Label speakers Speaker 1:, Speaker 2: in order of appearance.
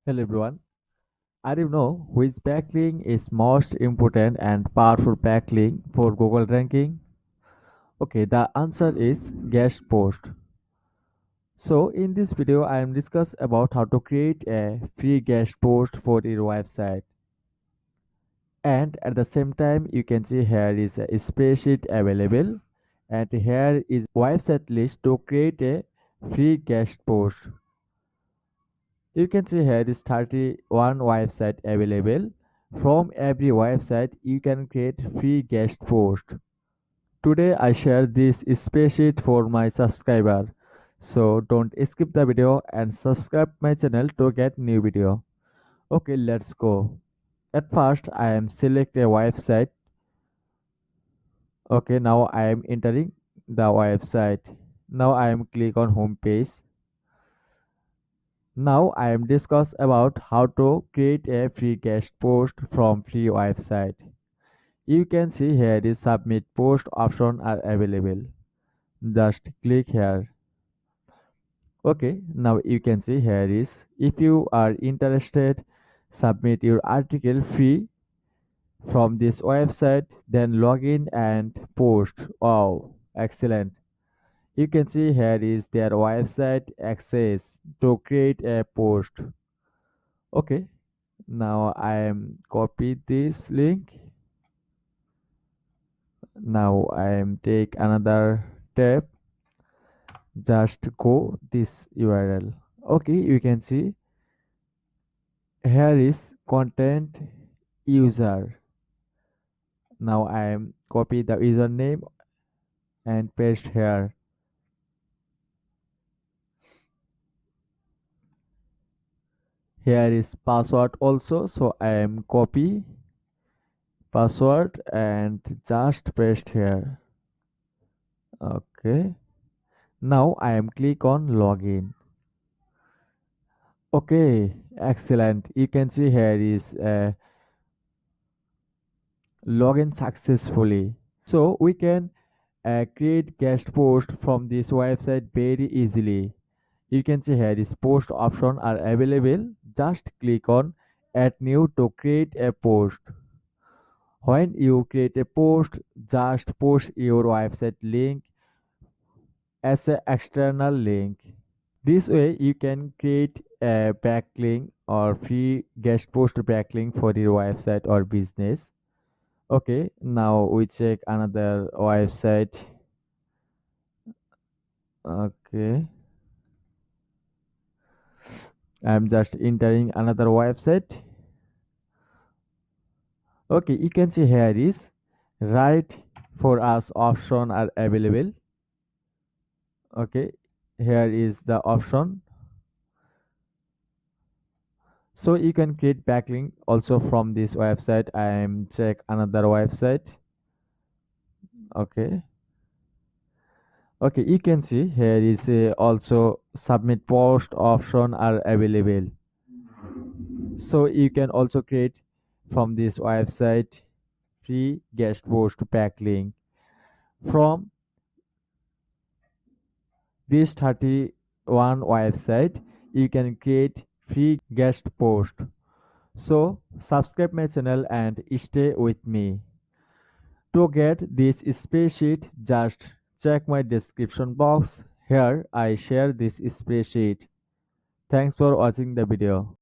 Speaker 1: Hello everyone. I don't know which backlink is most important and powerful backlink for Google ranking. Okay, the answer is guest post. So in this video, I am discuss about how to create a free guest post for your website. And at the same time, you can see here is a spreadsheet available, and here is website list to create a free guest post. You can see here is 31 website available. From every website, you can create free guest post. Today I share this spreadsheet for my subscriber. So don't skip the video and subscribe my channel to get new video. Okay, let's go. At first I am select a website. Okay, now I am entering the website. Now I am click on home page. Now I am discuss about how to create a free guest post from free website. You can see here is submit post option are available. Just click here. Okay, now you can see here is if you are interested, submit your article free from this website, then log in and post. Wow, excellent. You can see here is their website access to create a post. Okay, now I am copy this link. Now I am take another tab. Just go this URL. Okay, you can see here is content user. Now I am copy the username and paste here. Here is password also, so I am copy password and just paste here. Okay, now I am click on login. Okay, excellent. You can see here is login successfully. So we can create guest post from this website very easily. You can see here is post option are available. Just click on add new to create a post. When you create a post, just post your website link as an external link. This way you can create a backlink or free guest post backlink for your website or business. Okay, now we check another website. Okay, I'm just entering another website. Okay, you can see here is write for us option are available. Okay, here is the option. So you can create backlink also from this website. I am check another website. Okay. Okay, you can see here is also submit post option are available. So you can also create from this website free guest post backlink. From this 31 website, you can create free guest post. So subscribe my channel and stay with me. To get this spreadsheet, just check my description box. Here I share this spreadsheet. Thanks for watching the video.